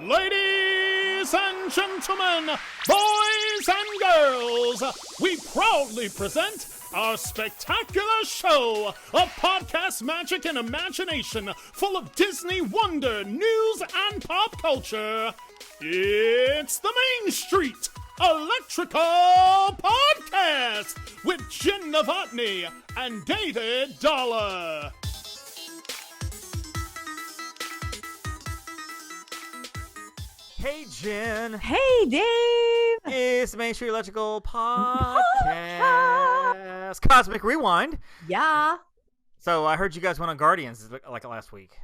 Ladies and gentlemen, boys and girls, we proudly present our spectacular show of podcast magic and imagination full of Disney wonder, news, and pop culture. It's the Main Street Electrical Podcast with Jenn Novotny and David Dollar. Hey, Jenn. Hey, Dave. It's the Main Street Electrical Podcast. Cosmic Rewind. Yeah. So I heard you guys went on Guardians like last week.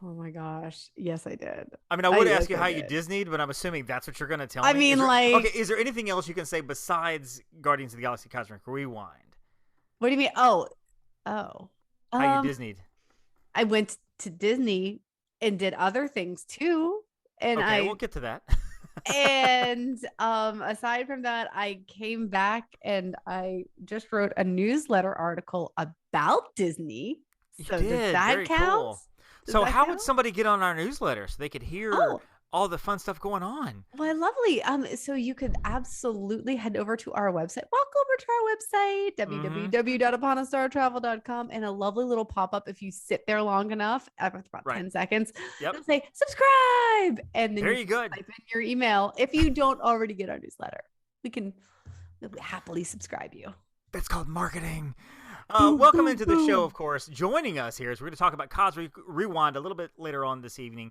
Oh my gosh. Yes, I did. I mean, I would ask you how you Disney'd, but I'm assuming that's what you're going to tell me. I mean, okay, is there anything else you can say besides Guardians of the Galaxy Cosmic Rewind? What do you mean? Oh. How you Disney'd? I went to Disney and did other things too. And okay, we'll get to that. And aside from that, I came back and I just wrote a newsletter article about Disney. So does that Very count? Cool. So how would somebody get on our newsletter so they could hear all the fun stuff going on? Well, lovely. So you could absolutely head over to our website. Walk over to our website, www.uponastartravel.com, and a lovely little pop-up if you sit there long enough, after about 10 seconds, it'll say subscribe, and then you type in your email. If you don't already get our newsletter, we'll happily subscribe you. That's called marketing. Welcome into the show, of course. Joining us here, as we're going to talk about Quasi Rewind a little bit later on this evening,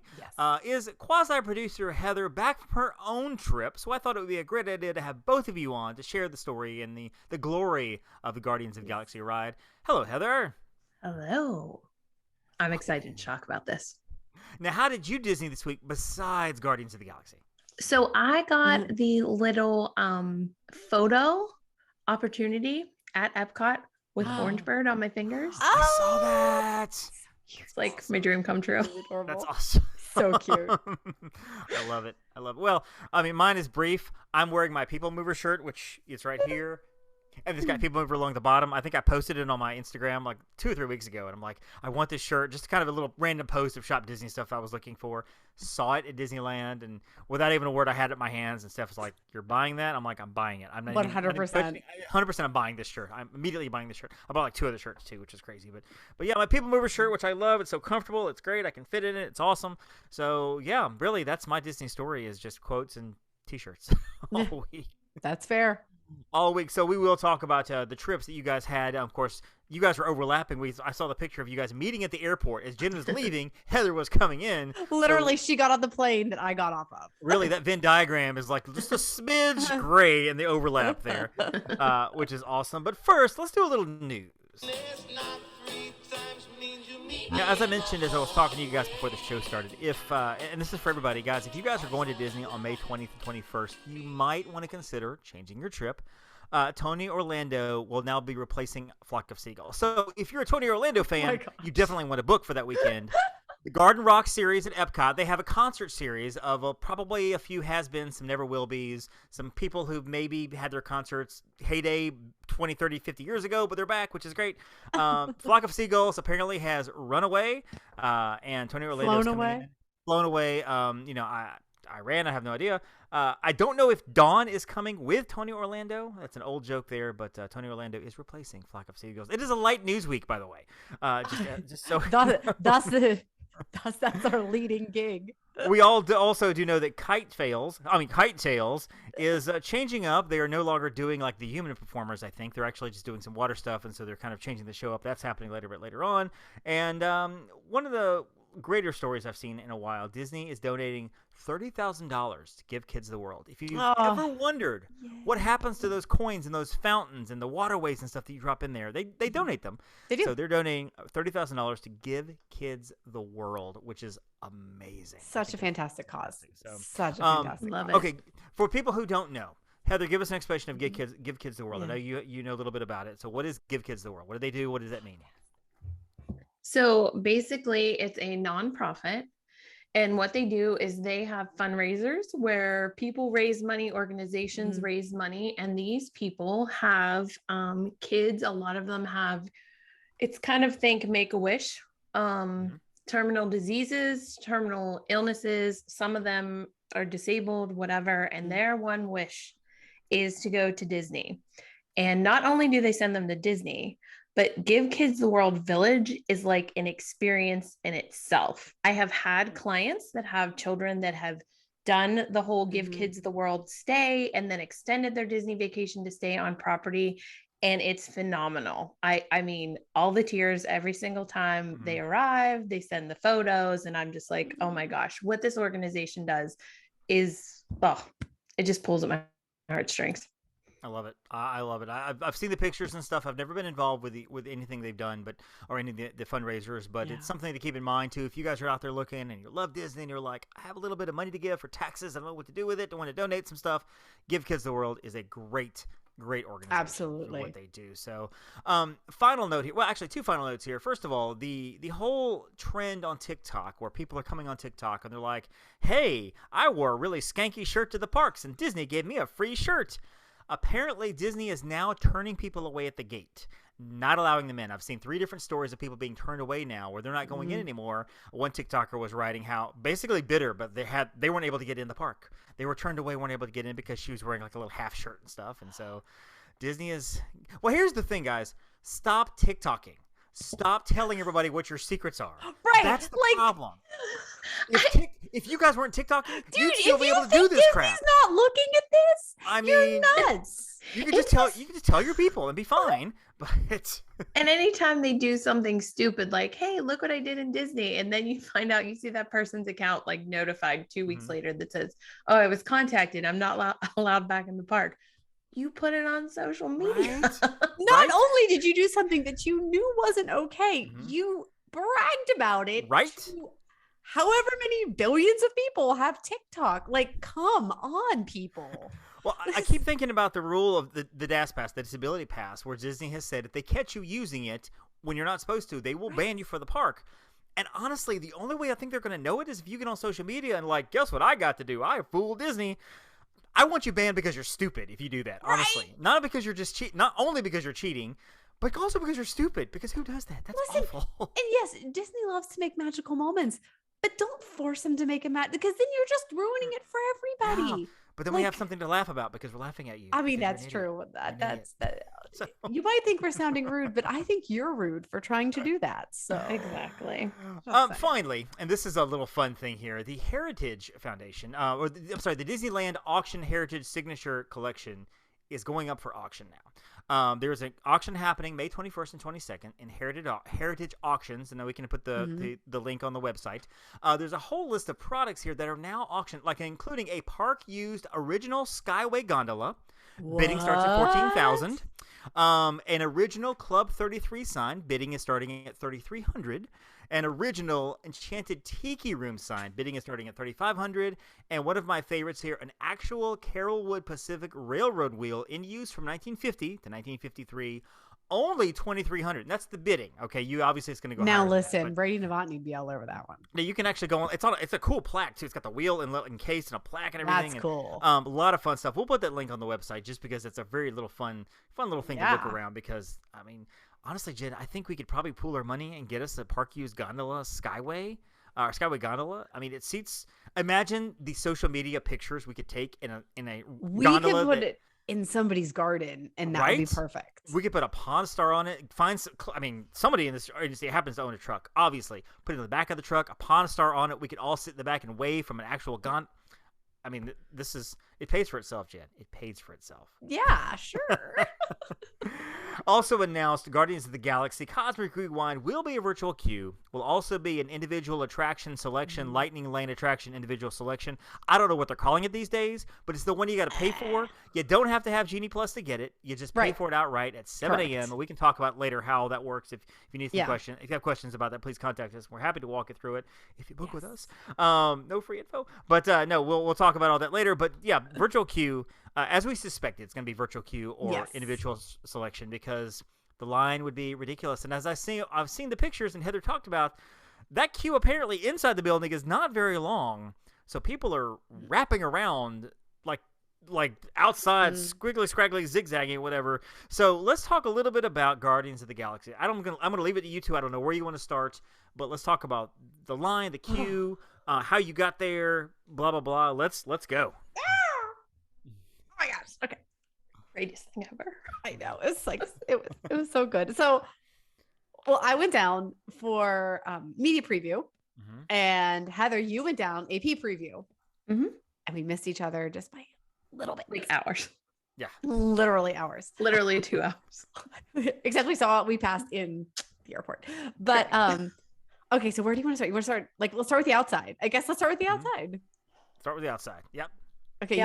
is Quasi Producer Heather back from her own trip. So I thought it would be a great idea to have both of you on to share the story and the glory of the Guardians of the Galaxy ride. Hello, Heather. Hello. I'm excited to talk about this. Now, how did you Disney this week besides Guardians of the Galaxy? So I got the little photo opportunity at Epcot with Orange Bird on my fingers. I saw that. It's like my dream come true. That's awesome. So cute. I love it. Well, I mean, mine is brief. I'm wearing my People Mover shirt, which is right here. And this got People Mover along the bottom. I think I posted it on my Instagram like 2 or 3 weeks ago. And I'm like, I want this shirt. Just kind of a little random post of Shop Disney stuff I was looking for. Saw it at Disneyland. And without even a word, I had it in my hands. And Steph was like, you're buying that? I'm like, I'm buying it. I'm not 100%. 100% I'm buying this shirt. I'm immediately buying this shirt. I bought like 2 other shirts too, which is crazy. But yeah, my People Mover shirt, which I love. It's so comfortable. It's great. I can fit in it. It's awesome. So yeah, really, that's my Disney story, is just quotes and T-shirts all week. That's fair. All week. So we will talk about the trips that you guys had. Of course, you guys were overlapping. I saw the picture of you guys meeting at the airport. As Jenn was leaving, Heather was coming in. Literally, she got on the plane that I got off of. Really, that Venn diagram is like just a smidge gray in the overlap there, which is awesome. But first, let's do a little news. Now, as I mentioned, as I was talking to you guys before the show started, and this is for everybody, guys, if you guys are going to Disney on May 20th and 21st, you might want to consider changing your trip. Tony Orlando will now be replacing Flock of Seagulls. So if you're a Tony Orlando fan, you definitely want to book for that weekend. The Garden Rock series at Epcot, they have a concert series of probably a few has-beens, some never-will-be's, some people who maybe had their concerts heyday 20, 30, 50 years ago, but they're back, which is great. Flock of Seagulls apparently has run away, and Tony Orlando's flown away. I ran. I have no idea. I don't know if Dawn is coming with Tony Orlando. That's an old joke there, but Tony Orlando is replacing Flock of Seagulls. It is a light news week, by the way. Just so that's our leading gig. We also do know that KiteTails is changing up. They are no longer doing like the human performers. I think they're actually just doing some water stuff, and so they're kind of changing the show up. That's happening later on. And one of the greater stories I've seen in a while, Disney is donating $30,000 to give kids the world. If you've ever wondered what happens to those coins and those fountains and the waterways and stuff that you drop in there, they donate them. They do. So they're donating $30,000 to give kids the world, which is amazing. Such a fantastic cause. So, such a fantastic love cause. it. Okay, for people who don't know, Heather, give us an explanation of Give Kids the World. Yeah. I know you know a little bit about it. So what is Give Kids the World? What do they do? What does that mean? So basically, it's a nonprofit. And what they do is they have fundraisers where people raise money, organizations raise money, and these people have kids. A lot of them have, it's kind of think Make-A-Wish. terminal diseases, terminal illnesses. Some of them are disabled, whatever. And their one wish is to go to Disney. And not only do they send them to Disney, but Give Kids the World Village is like an experience in itself. I have had clients that have children that have done the whole Give Kids the World stay and then extended their Disney vacation to stay on property. And it's phenomenal. I mean, all the tears every single time they arrive, they send the photos, and I'm just like, oh my gosh, what this organization does is, it just pulls at my heartstrings. I love it. I love it. I've seen the pictures and stuff. I've never been involved with anything they've done, or any of the fundraisers. But it's something to keep in mind too. If you guys are out there looking and you love Disney and you're like, I have a little bit of money to give for taxes, I don't know what to do with it, I want to donate some stuff. Give Kids the World is a great organization. Absolutely. For what they do. So, final note here. Well, actually, two final notes here. First of all, the whole trend on TikTok where people are coming on TikTok and they're like, "Hey, I wore a really skanky shirt to the parks and Disney gave me a free shirt." Apparently, Disney is now turning people away at the gate, not allowing them in. I've seen 3 different stories of people being turned away now where they're not going in anymore. One TikToker was writing how basically bitter, but they weren't able to get in the park. They were turned away, weren't able to get in because she was wearing like a little half shirt and stuff. And so Disney is – well, here's the thing, guys. Stop TikToking. Stop telling everybody what your secrets are. Right. That's the problem. If you guys weren't TikToking, you'd still be able to do this crap. Disney's not looking at this? I mean, you're nuts. You can just tell your people and be fine. But and anytime they do something stupid like, "Hey, look what I did in Disney," and then you find out, you see that person's account like notified 2 weeks later that says, "Oh, I was contacted. I'm not allowed back in the park." You put it on social media. Right? Not only did you do something that you knew wasn't okay, you bragged about it. Right? However many billions of people have TikTok. Like, come on, people. Well, I keep thinking about the rule of the DAS Pass, the Disability Pass, where Disney has said if they catch you using it when you're not supposed to, they will ban you for the park. And honestly, the only way I think they're going to know it is if you get on social media and like, guess what I got to do? I fooled Disney. I want you banned because you're stupid if you do that, honestly. Right? Not because you're just not only because you're cheating, but also because you're stupid. Because who does that? That's awful. And yes, Disney loves to make magical moments, but don't force them to make a because then you're just ruining it for everybody. Yeah. But then we have something to laugh about because we're laughing at you. I mean, that's true. So. You might think we're sounding rude, but I think you're rude for trying to do that. So exactly. Finally, and this is a little fun thing here, the Heritage Foundation, the Disneyland Auction Heritage Signature Collection is going up for auction now. There's an auction happening May 21st and 22nd in Heritage Auctions, and then we can put the link on the website. There's a whole list of products here that are now auctioned, like including a park-used original Skyway gondola. What? Bidding starts at $14,000. An original Club 33 sign, bidding is starting at $3,300. An original Enchanted Tiki Room sign, bidding is starting at $3,500. And one of my favorites here, an actual Carrollwood Pacific Railroad wheel in use from 1950 to 1953, only $2,300. And that's the bidding. Okay, you obviously it's going to go now. Higher listen, than Brady Novotny would be all over that one. Now you can actually go on. It's a cool plaque too. It's got the wheel encased in a plaque and everything. That's cool. A lot of fun stuff. We'll put that link on the website just because it's a very little fun little thing to look around. Because I mean, honestly, Jen, I think we could probably pool our money and get us a park-used gondola Skyway gondola. I mean, it seats. Imagine the social media pictures we could take in a we gondola. Could put it in somebody's garden, and that would be perfect. We could put a Pawn Star on it. Somebody in this agency happens to own a truck. Obviously, put it in the back of the truck, a Pawn Star on it. We could all sit in the back and wave from an actual gun. I mean, it pays for itself, Jen. It pays for itself. Yeah, sure. Also announced, Guardians of the Galaxy Cosmic Rewind will be a virtual queue. Will also be an individual attraction selection, Lightning Lane attraction individual selection. I don't know what they're calling it these days, but it's the one you got to pay for. You don't have to have Genie Plus to get it. You just pay for it outright at 7 a.m. We can talk about later how that works. If you need some questions, if you have questions about that, please contact us. We're happy to walk you through it if you book with us. No free info, but no, we'll talk about all that later. But yeah, virtual queue. As we suspected, it's going to be virtual queue or individual selection because the line would be ridiculous. And as I've seen the pictures and Heather talked about, that queue apparently inside the building is not very long. So people are wrapping around like like outside, squiggly, scraggly, zigzagging, whatever. So let's talk a little bit about Guardians of the Galaxy. I'm gonna leave it to you two. I don't know where you want to start, but let's talk about the line, the queue, how you got there, blah blah blah. Let's go. Oh my gosh. Okay. Greatest thing ever. I know. It's like it was so good. So, well, I went down for media preview, and Heather, you went down AP preview, and we missed each other just by a little bit, like hours. Yeah, literally hours. Literally 2 hours. Except we passed in the airport. But okay. So where do you want to start? You want to start let's start with the outside. I guess let's start with the outside. Start with the outside. Yep. Okay,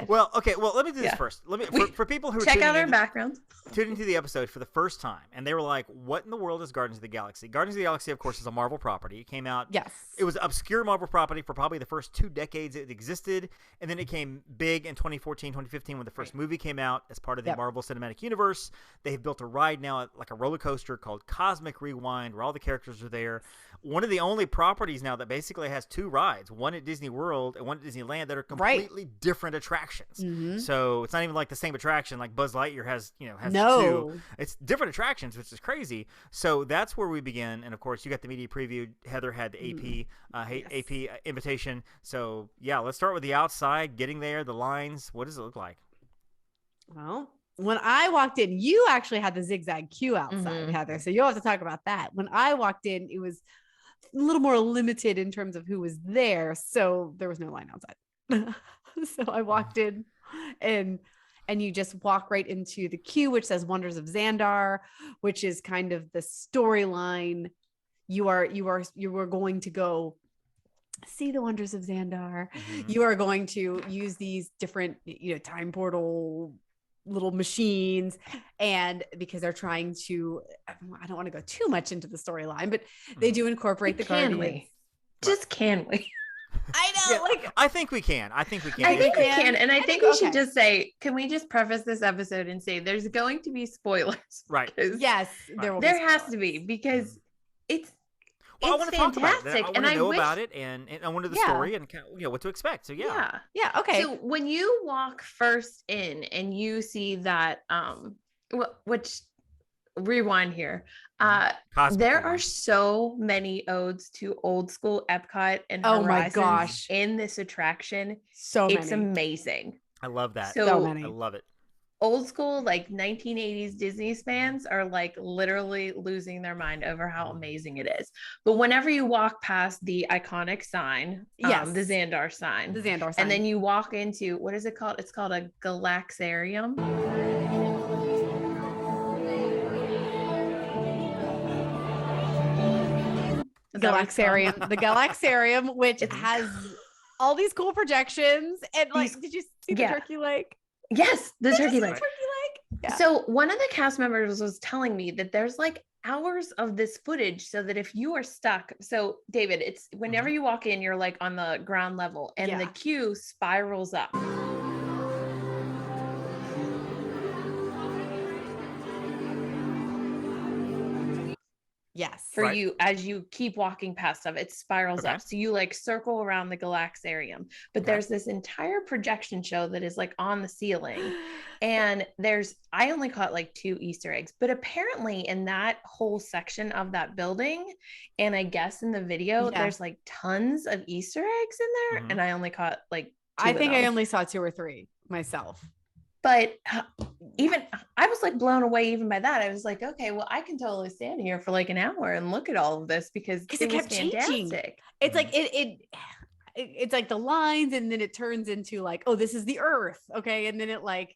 Well, let me do this first. Let me for people who check out our backgrounds, tuning into the episode for the first time, and they were like, "What in the world is Guardians of the Galaxy?" Guardians of the Galaxy, of course, is a Marvel property. It came out. Yes. It was an obscure Marvel property for probably the first 2 decades it existed, and then it came big in 2014, 2015 when the first movie came out as part of the Marvel Cinematic Universe. They've built a ride now, like a roller coaster called Cosmic Rewind, where all the characters are there. One of the only properties now that basically has 2 rides, one at Disney World and one at Disneyland, that are completely different attractions. So it's not even like the same attraction like Buzz Lightyear has 2. It's different attractions, which is crazy. So that's where we begin. And of course, you got the media preview. Heather had the AP invitation. So yeah, let's start with the outside, getting there, the lines. What does it look like? Well, when I walked in, you actually had the zigzag queue outside, Heather. So you'll have to talk about that. When I walked in, it was a little more limited in terms of who was there. So there was no line outside. So I walked in and you just walk right into the queue, which says Wonders of Xandar, which is kind of the storyline. You are going to go see the Wonders of Xandar. You are going to use these different, time portal little machines, and because they're trying to, I don't want to go too much into the storyline, but they do incorporate the Guardians. Can we? I know, I think we can. I think we can. And I think we should just say, can we just preface this episode and say there's going to be spoilers? Right. Yes, there has to be, because it's I want to talk about it. I want to know wish... about it, and I want to know the story and what to expect. So yeah. Okay. So when you walk first in and you see that, which rewind here, there are so many odes to old school Epcot and Horizons my gosh in this attraction. It's amazing. I love that. So many. I love it. Old school, like 1980s Disney fans are like literally losing their mind over how amazing it is. But whenever you walk past the iconic sign, the Xandar sign, and then you walk into, what is it called? It's called a Galaxarium. Galaxarium, the Galaxarium, which has all these cool projections, and did you see the turkey leg? Yes, the turkey leg. Yeah. So one of the cast members was telling me that there's like hours of this footage, so that if you are stuck, so David, it's whenever you walk in, you're like on the ground level, and the queue spirals up. Yes. For you, as you keep walking past stuff, it spirals up. So you like circle around the Galaxarium, but there's this entire projection show that is like on the ceiling. And I only caught like 2 Easter eggs, but apparently in that whole section of that building, and I guess in the video, there's like tons of Easter eggs in there. And I only caught like 2 I think I only saw 2 or 3 myself. But even I was like blown away even by that. I was like, okay, well, I can totally stand here for like an hour and look at all of this because it kept changing. It's like it's like the lines, and then it turns into like, oh, this is the Earth, okay, and then it like,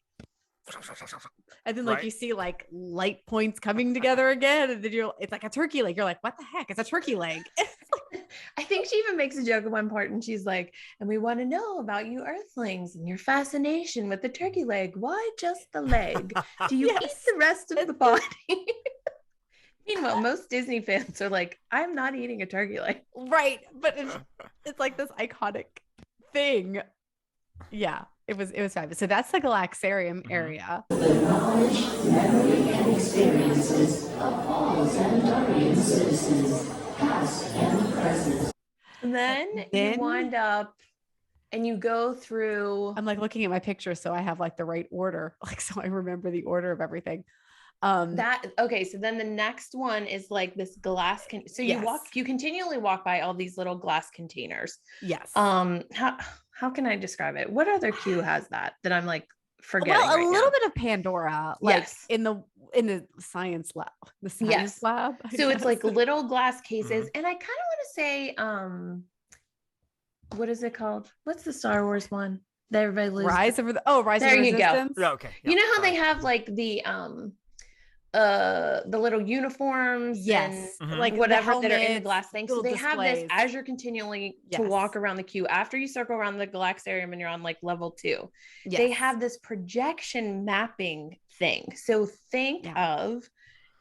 and then like you see like light points coming together again, and then it's like a turkey leg. You're like, what the heck? It's a turkey leg. I think she even makes a joke at one part, and she's like, and we want to know about you Earthlings and your fascination with the turkey leg. Why just the leg? Do you eat the rest of the body? Meanwhile, most Disney fans are like, I'm not eating a turkey leg. Right. But it's like this iconic thing. Yeah, it was fabulous. So that's the Galaxarium area. The knowledge, memory, and experiences of all Xandarian citizens, past and present. And then you wind up and you go through. I'm like looking at my picture, so I have like the right order, like so I remember the order of everything. Okay, so then the next one is like this glass so you continually walk by all these little glass containers. Yes. How can I describe it? What other queue has that I'm like forgetting? Well, a right little now? bit of Pandora, like in the science lab. The science lab. So it's like little glass cases, and I kind of want to say, what is it called? What's the Star Wars one that everybody loses? Rise of the Resistance. Go. Okay. Yeah, you know how they have like the little uniforms, like whatever helmets, that are in the glass thing. So they have this as you're continuing to walk around the queue. After you circle around the Galaxarium and you're on like level 2, they have this projection mapping thing. So think of,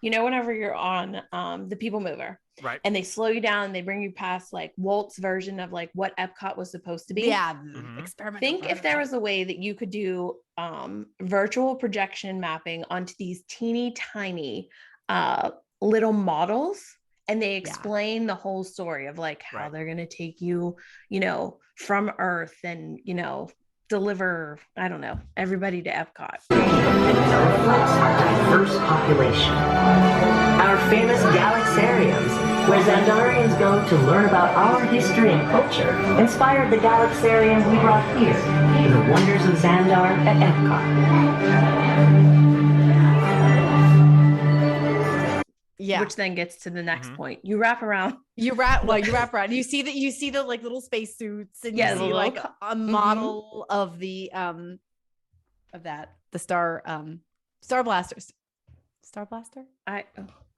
whenever you're on the People Mover, right? And they slow you down, they bring you past like Walt's version of like what Epcot was supposed to be. Yeah, experimental. Think if there was a way that you could do virtual projection mapping onto these teeny tiny little models, and they explain the whole story of like how they're going to take you, from Earth and, deliver, I don't know, everybody to Epcot. Reflects our diverse population. Our famous Galaxariums, where Xandarians go to learn about our history and culture, inspired the Galaxarium we brought here, to the wonders of Xandar at Epcot. Yeah. Which then gets to the next point. You wrap around. You wrap around. You see the like little spacesuits, and you see like a model of the the Star Blasters. Star Blaster? I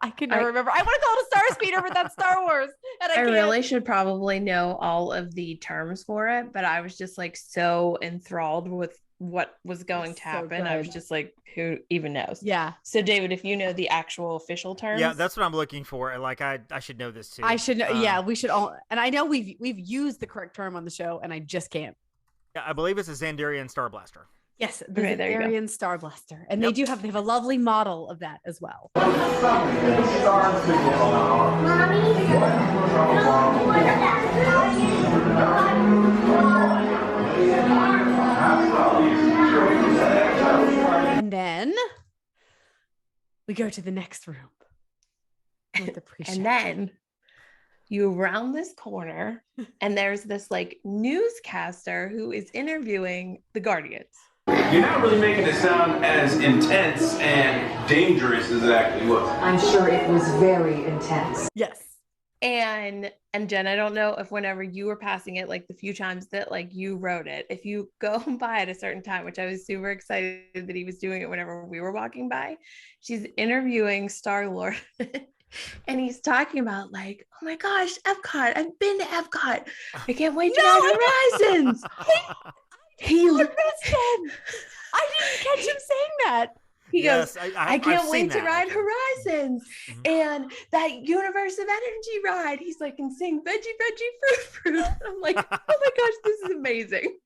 can never remember. I want to call it a Star Speeder, but that's Star Wars. And I really should probably know all of the terms for it, but I was just like so enthralled with what was going to happen. I was just like, who even knows? Yeah. So David, if you know the actual official terms. Yeah, that's what I'm looking for. Like I should know this too. I should know. Yeah, we should all. And I know we've used the correct term on the show, and I just can't. Yeah, I believe it's a Xandarian Star Blaster. Yes, the Xandarian Star Blaster. And they have a lovely model of that as well. And then we go to the next room. And then you round this corner and there's this like newscaster who is interviewing the Guardians. You're not really making it sound as intense and dangerous as it actually was. I'm sure it was very intense. Yes. And Jenn, I don't know if whenever you were passing it, like the few times that like you wrote it, if you go by at a certain time, which I was super excited that he was doing it whenever we were walking by, she's interviewing Star-Lord. And he's talking about like, oh my gosh, Epcot. I've been to Epcot. I can't wait to ride Horizons. He missed him. I didn't catch him saying that. He goes, I can't wait to ride Horizons and that Universe of Energy ride. He's like, and sing veggie, fruit. I'm like, oh my gosh, this is amazing.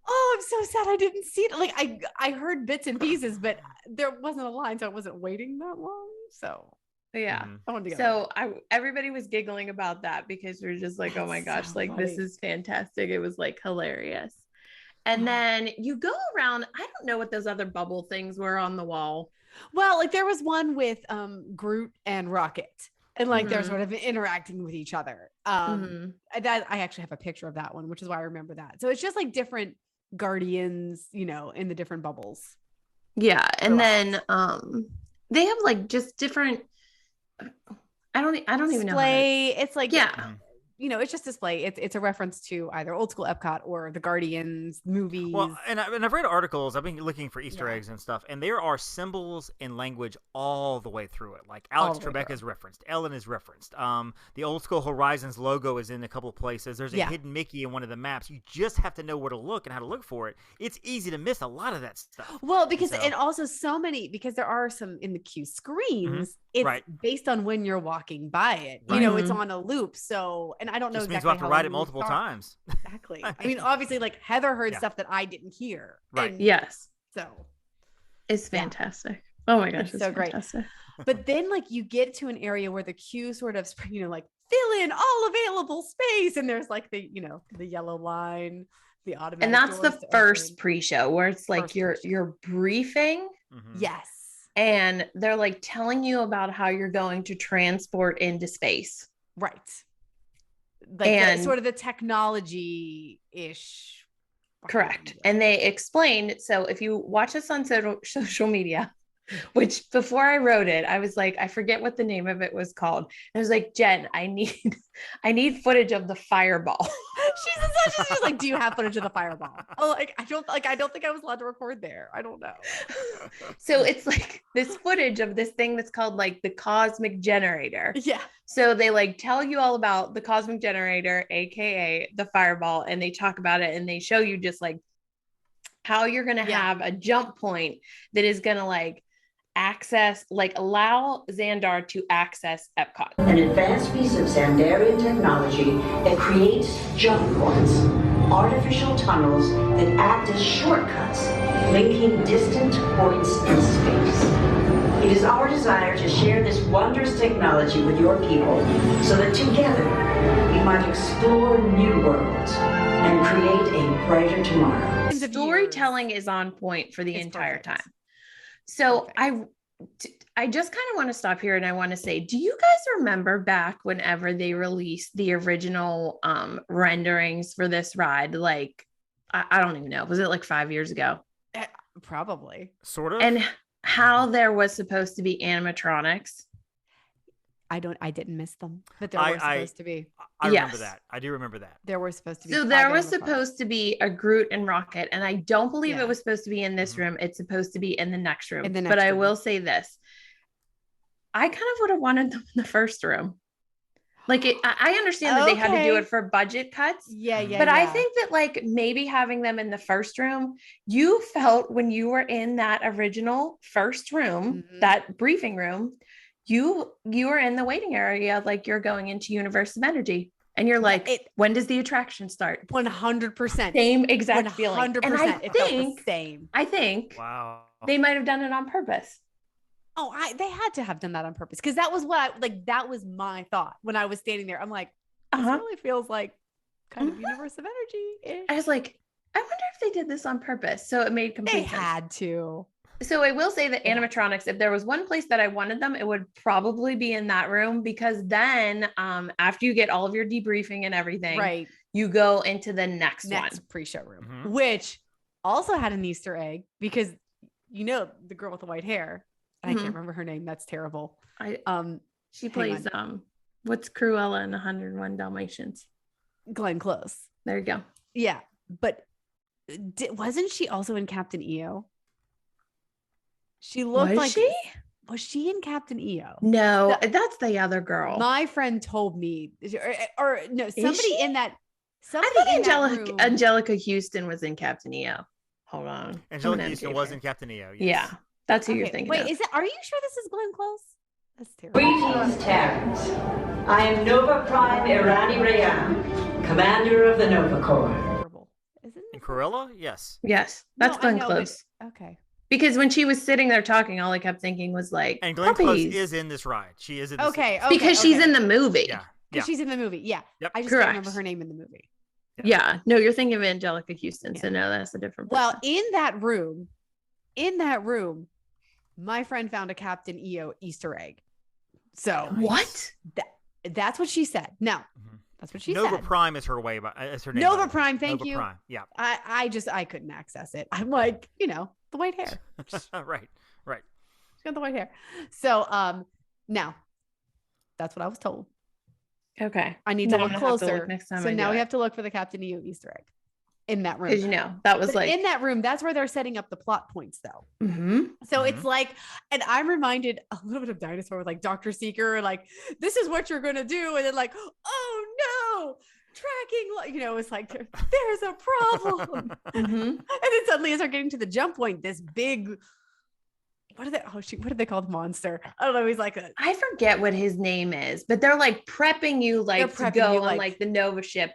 Oh, I'm so sad I didn't see it. Like I heard bits and pieces, but there wasn't a line, so I wasn't waiting that long. So yeah. I wanted to go. So everybody was giggling about that because we're just like, oh my gosh, like this is fantastic. It was like hilarious. And then you go around, I don't know what those other bubble things were on the wall. Well, like there was one with Groot and Rocket. And like they're sort of interacting with each other. That I actually have a picture of that one, which is why I remember that. So it's just like different Guardians, in the different bubbles. Yeah. And then they have like just different I don't even know. It's like it's just display. It's a reference to either old school Epcot or the Guardians movies. Well, and I've read articles. I've been looking for Easter eggs and stuff, and there are symbols and language all the way through it. Like Alex Trebek is referenced, Ellen is referenced. The old school Horizons logo is in a couple of places. There's a hidden Mickey in one of the maps. You just have to know where to look and how to look for it. It's easy to miss a lot of that stuff. Well, and also so many, because there are some in the queue screens. It's based on when you're walking by it. It's on a loop. So, and I don't know exactly means we'll have to write it multiple times. Exactly. I mean, obviously, like Heather heard stuff that I didn't hear. Right. Yes. So it's fantastic. Oh my gosh, it's so fantastic. Great. But then like you get to an area where the queue sort of, fill in all available space. And there's like the, the yellow line, the automatic. And that's the first pre-show where it's like you're briefing. Mm-hmm. Yes. And they're like telling you about how you're going to transport into space. Right. Like sort of the technology-ish. Correct. And they explained, so if you watch us on social media, which before I wrote it, I was like, I forget what the name of it was called. And I was like, Jen, I need footage of the fireball. She's like, do you have footage of the fireball? Oh, I don't think I was allowed to record there. I don't know. So it's like this footage of this thing that's called like the cosmic generator. Yeah. So they like tell you all about the cosmic generator, AKA the fireball. And they talk about it and they show you just like how you're going to have a jump point that is going to like allow Xandar to access Epcot. An advanced piece of Xandarian technology that creates jump points, artificial tunnels that act as shortcuts, linking distant points in space. It is our desire to share this wondrous technology with your people so that together we might explore new worlds and create a brighter tomorrow. Storytelling is on point for the entire time. So I just kind of want to stop here and I want to say, do you guys remember back whenever they released the original renderings for this ride? Like, I don't even know. Was it like 5 years ago? Probably. Sort of. And how there was supposed to be animatronics. I didn't miss them, but there were supposed to be. I remember that. I do remember that. There were supposed to be. So there was supposed to be a Groot and Rocket, and I don't believe it was supposed to be in this room. It's supposed to be in the next room. But I will say this. I kind of would have wanted them in the first room. Like I understand that they had to do it for budget cuts. Yeah. But I think that like maybe having them in the first room, you felt when you were in that original first room, that briefing room, you were in the waiting area like you're going into Universe of Energy. And you're like, when does the attraction start? 100%. Same exact feeling. 100%. And I it felt the same. I think they might have done it on purpose. Oh, they had to have done that on purpose because that was that was my thought when I was standing there. I'm like, this really feels like kind of Universe of Energy. I was like, I wonder if they did this on purpose. So it made complete sense. They had to. So I will say that animatronics, if there was one place that I wanted them, it would probably be in that room because then after you get all of your debriefing and everything, right, you go into the next one. Pre-show room, which also had an Easter egg because the girl with the white hair. I can't remember her name. That's terrible. She plays what's Cruella in 101 Dalmatians? Glenn Close. There you go. Yeah, but wasn't she also in Captain EO? She looked was she in Captain EO? No, that's the other girl. My friend told me, or no, somebody in that. Somebody I thought Angelica Houston was in Captain EO. Hold on, Angelica Houston was in Captain EO. Yes. Yeah. That's who you're thinking. Wait, of. Are you sure this is Glenn Close? That's terrible. Greetings, Terrans. I am Nova Prime Irani Rayan, commander of the Nova Corps. Terrible. Isn't it? In Cruella? Yes. Yes, that's Glenn Close. Okay. Because when she was sitting there talking, all I kept thinking was like, and Glenn Close is in this ride. She is in this because she's in the movie. Yeah. She's in the movie. Yeah. Yep. I just can't remember her name in the movie. Yeah. No, you're thinking of Angelica Houston. So no, that's a different person. Well, in that room, my friend found a Captain EO Easter egg. So what? That's what she said. No, that's what she said. Nova Prime is her is her name. Nova Prime. Thank you. Nova Prime. Yeah. I couldn't access it. I'm like, the white hair. Right. She's got the white hair. So, now that's what I was told. Okay. I need to look closer. Next time so now we have to look for the Captain EO Easter egg in that room. Because that was in that room. That's where they're setting up the plot points, though. So it's like, and I'm reminded a little bit of Dinosaur with like Dr. Seeker, like this is what you're gonna do, and then like, oh no, tracking, it's like there's a problem, and then suddenly as they're getting to the jump point, this big. What do they call the monster? I don't know. He's like I forget what his name is, but they're like prepping you to go on like the Nova ship.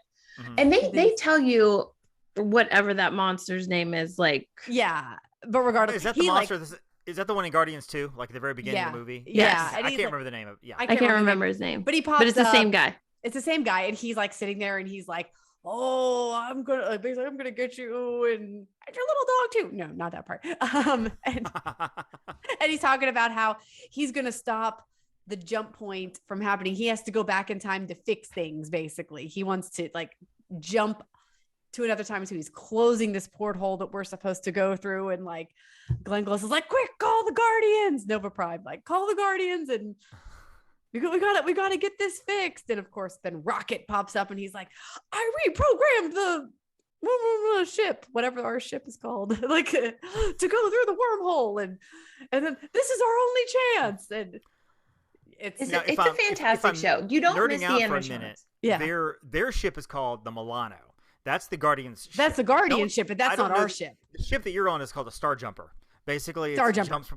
And they tell you whatever that monster's name is, like but regardless, is that the monster? Is that the one in Guardians 2, like at the very beginning of the movie? Yeah, I can't remember the name of it. Yeah, I can't remember his name, but he pops. But it's the same guy. It's the same guy, and he's like sitting there, and he's like, "Oh, I'm gonna get you, and your little dog too." No, not that part. And he's talking about how he's gonna stop the jump point from happening. He has to go back in time to fix things. Basically, he wants to like jump to another time. So he's closing this porthole that we're supposed to go through. And like Glenn Close is like, "Quick, call the Guardians." Nova Prime, like, "Call the Guardians." And we got to get this fixed. And of course, then Rocket pops up and he's like, "I reprogrammed the ship, whatever our ship is called, like to go through the wormhole. And then this is our only chance." And it's a fantastic show. You don't miss the animatronics. Yeah. Their ship is called the Milano. That's the Guardian's ship. That's the Guardian ship, but that's not our ship. The ship that you're on is called a Star Jumper. Basically, Star it Jumper.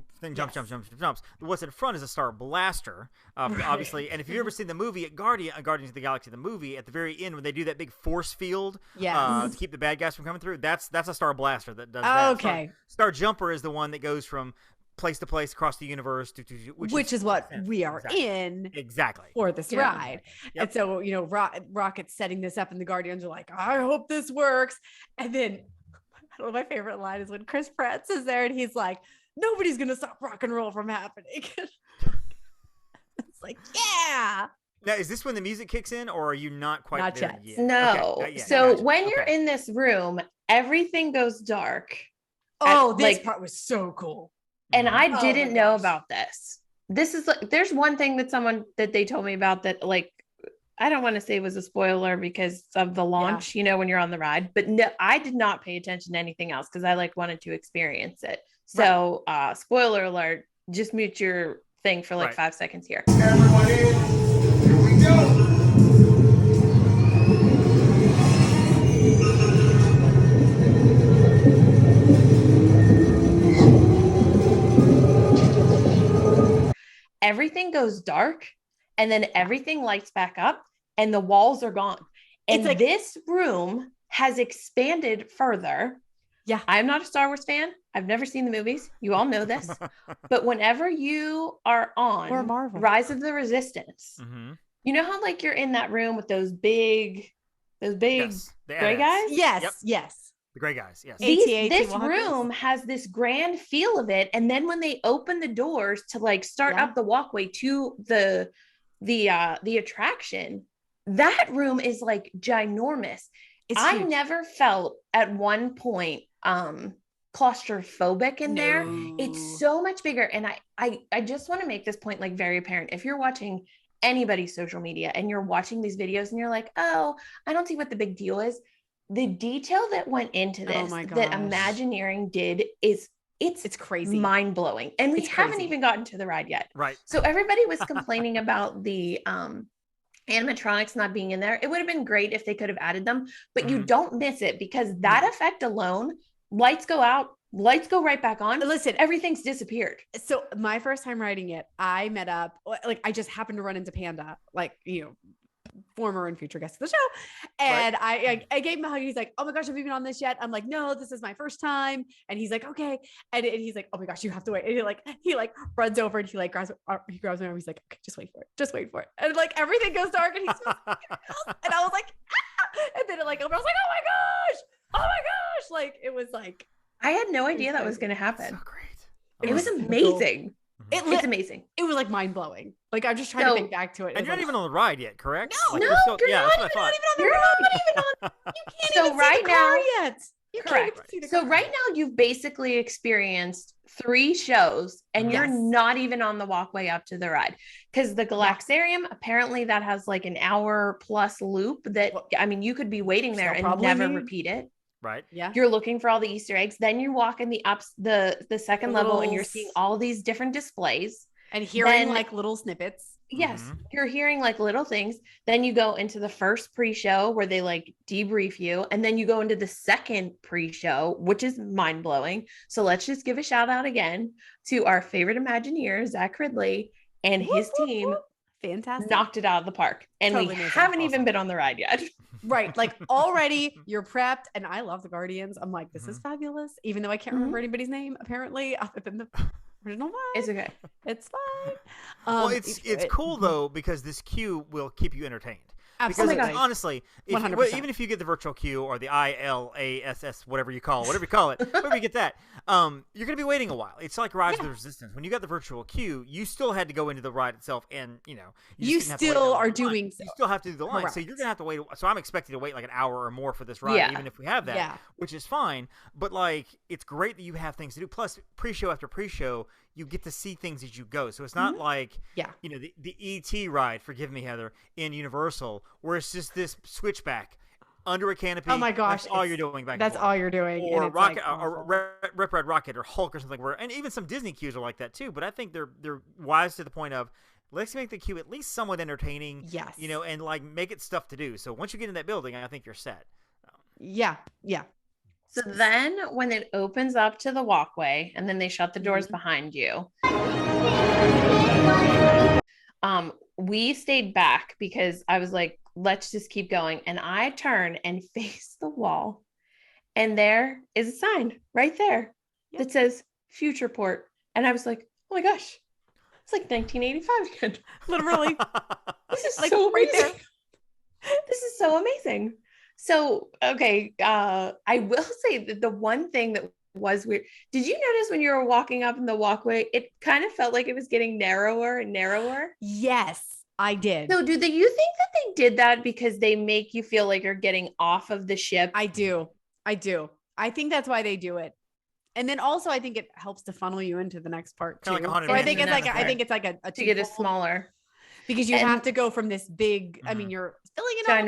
jumps. What's in front is a Star Blaster, obviously. And if you've ever seen the movie at Guardians of the Galaxy, the movie, at the very end when they do that big force field to keep the bad guys from coming through, that's a Star Blaster that does that. Okay. Star Jumper is the one that goes from place to place across the universe, which is what we are in for this ride. Yep. And so, Rocket's setting this up, and the Guardians are like, "I hope this works." And then my favorite line is when Chris Pratt is there and he's like, "Nobody's gonna stop rock and roll from happening." It's like, yeah. Now, is this when the music kicks in, or are you not quite not there yet? No. Okay, so when you're in this room, everything goes dark. Oh, this part was so cool. And I didn't know about this. This is like, there's one thing that they told me about that, like, I don't want to say it was a spoiler because of the launch, when you're on the ride, but no, I did not pay attention to anything else because I wanted to experience it. So, spoiler alert, just mute your thing for 5 seconds here. Everyone in, here we go. Everything goes dark and then everything lights back up and the walls are gone. And this room has expanded further. Yeah. I'm not a Star Wars fan. I've never seen the movies. You all know this. But whenever you are on Rise of the Resistance, you know how you're in that room with those big gray guys? Yes. Yep. Yes. The gray guys, yes. This room has this grand feel of it, and then when they open the doors to start up the walkway to the attraction, that room is ginormous. I never felt at one point claustrophobic in there. It's so much bigger, and I just want to make this point very apparent. If you're watching anybody's social media and you're watching these videos and you're like, "Oh, I don't see what the big deal is." The detail that went into this that Imagineering did it's crazy, mind-blowing. And we haven't even gotten to the ride yet. Right. So everybody was complaining about the animatronics not being in there. It would have been great if they could have added them, but you don't miss it because that effect alone, lights go out, lights go right back on. Listen, everything's disappeared. So my first time riding it, I met up, I just happened to run into Panda, former and future guest of the show. And I gave him a hug. He's like, "Oh my gosh, have you been on this yet?" I'm like, "No, this is my first time." And he's like, "Okay." And he's like, "Oh my gosh, you have to wait." And he runs over and he grabs my arm. He's like, "Okay, just wait for it. And everything goes dark and he's and I was like, "Ah!" And then I was like, "Oh my gosh." It was I had no idea that was going to happen. So great. It was amazing. It's amazing. It was mind blowing. I'm just trying to think back to it. And you're not even on the ride yet, correct? No, you're not even on the ride. You can't even right see the now, car yet. Correct. So right now you've basically experienced 3 shows and you're not even on the walkway up to the ride because the Galaxarium, apparently that has an hour plus loop that, you could be waiting there and never repeat it. Right. Yeah. You're looking for all the Easter eggs. Then you're walking the second level and you're seeing all these different displays and hearing little snippets. Yes. You're hearing little things. Then you go into the first pre-show where they debrief you. And then you go into the second pre-show, which is mind blowing. So let's just give a shout out again to our favorite Imagineer, Zach Ridley, and his team. Fantastic. Knocked it out of the park. And we haven't even been on the ride yet. Right. Already you're prepped. And I love the Guardians. I'm like, this is fabulous. Even though I can't remember anybody's name, apparently, other than the original one. It's okay. It's fine. Well, it's cool though, because this queue will keep you entertained. Absolutely. Because honestly, even if you get the virtual queue or the ILASS, whatever you call it, whatever you get that, you're going to be waiting a while. It's like Rise of the Resistance. When you got the virtual queue, you still had to go into the ride itself, and you still are doing so. You still have to do the line, Correct. so you're going to have to wait. So I'm expecting to wait like an hour or more for this ride, even if we have that, which is fine. But like, it's great that you have things to do. Plus, pre-show after pre-show, you get to see things as you go. So it's not like, the E.T. ride, forgive me, Heather, in Universal, where it's just this switchback under a canopy. Oh my gosh. That's all you're doing back That's and forth. all you're doing. Or and Rocket, or Rip Ride Rocket, or Hulk, or something. And even some Disney queues are like that too. But I think they're wise to the point of, let's make the queue at least somewhat entertaining. Yes. And like make it stuff to do. So once you get in that building, I think you're set. Yeah. So then when it opens up to the walkway and then they shut the doors behind you, we stayed back because I was like, let's just keep going. And I turn and face the wall, and there is a sign right there that says Futureport. And I was like, oh my gosh, it's like 1985 again. Literally. This is like so right there. This is so amazing. So, okay, I will say that the one thing that was weird, did you notice when you were walking up in the walkway, it kind of felt like it was getting narrower and narrower? Yes, I did. So you think that they did that because they make you feel like you're getting off of the ship? I do. I think that's why they do it. And then also I think it helps to funnel you into the next part too. Like so I think it's like a to get it smaller. Because you have to go from this big, I mean, you're filling an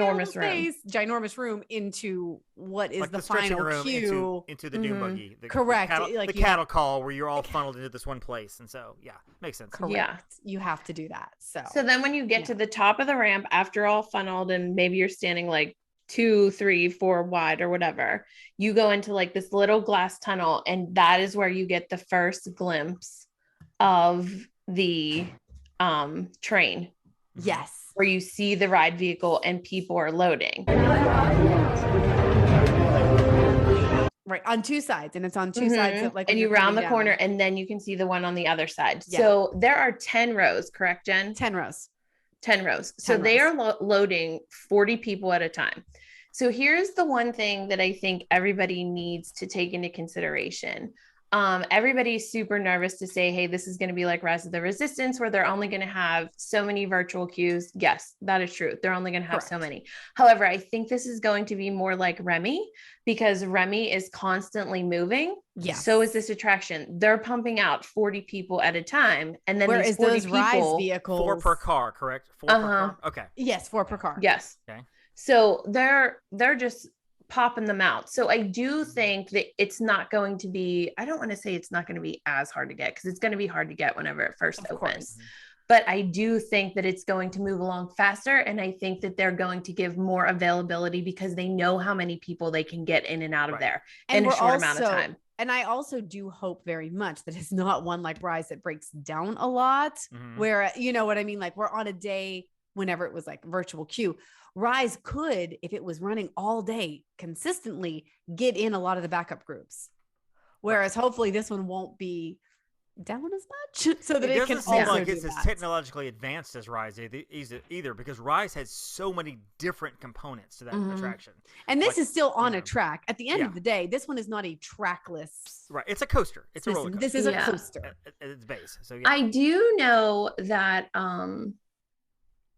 ginormous room into what is like the final queue. Into the dune buggy. Correct. The cattle call where you're all funneled into this one place. And so, makes sense. Correct. Yeah. You have to do that. So then when you get to the top of the ramp, after all funneled and maybe you're standing like 2, 3, 4 wide or whatever, you go into like this little glass tunnel, and that is where you get the first glimpse of the train. Yes. Where you see the ride vehicle and people are loading. Right. On two sides. And it's on two sides. And you round the corner and then you can see the one on the other side. Yeah. So there are 10 rows, correct, Jen? 10 rows. 10 rows. So they are loading 40 people at a time. So here's the one thing that I think everybody needs to take into consideration. Everybody's super nervous to say, hey, this is going to be like Rise of the Resistance, where they're only going to have so many virtual queues. Yes, that is true. They're only going to have so many. However, I think this is going to be more like Remy, because Remy is constantly moving. Yes. So is this attraction. They're pumping out 40 people at a time. And then whereas those Rise vehicles, 4 per car, correct? 4 per car. Okay. Yes, 4 per car. Yes. Okay. So they're just popping them out. So I do think that it's not going to be, I don't want to say it's not going to be as hard to get, because it's going to be hard to get whenever it first opens. But I do think that it's going to move along faster. And I think that they're going to give more availability because they know how many people they can get in and out of there in a short amount of time. And I also do hope very much that it's not one like Rise that breaks down a lot, where, you know what I mean? Like, we're on a day, whenever it was like virtual queue, Rise could, if it was running all day consistently, get in a lot of the backup groups. Whereas hopefully this one won't be down as much, so that it can also seem like do it's that. as technologically advanced as Rise either, because Rise has so many different components to that attraction. And this is still on a track. At the end of the day, this one is not a trackless. Right. It's a coaster. It's a roller coaster. This is a coaster at its base. So I do know that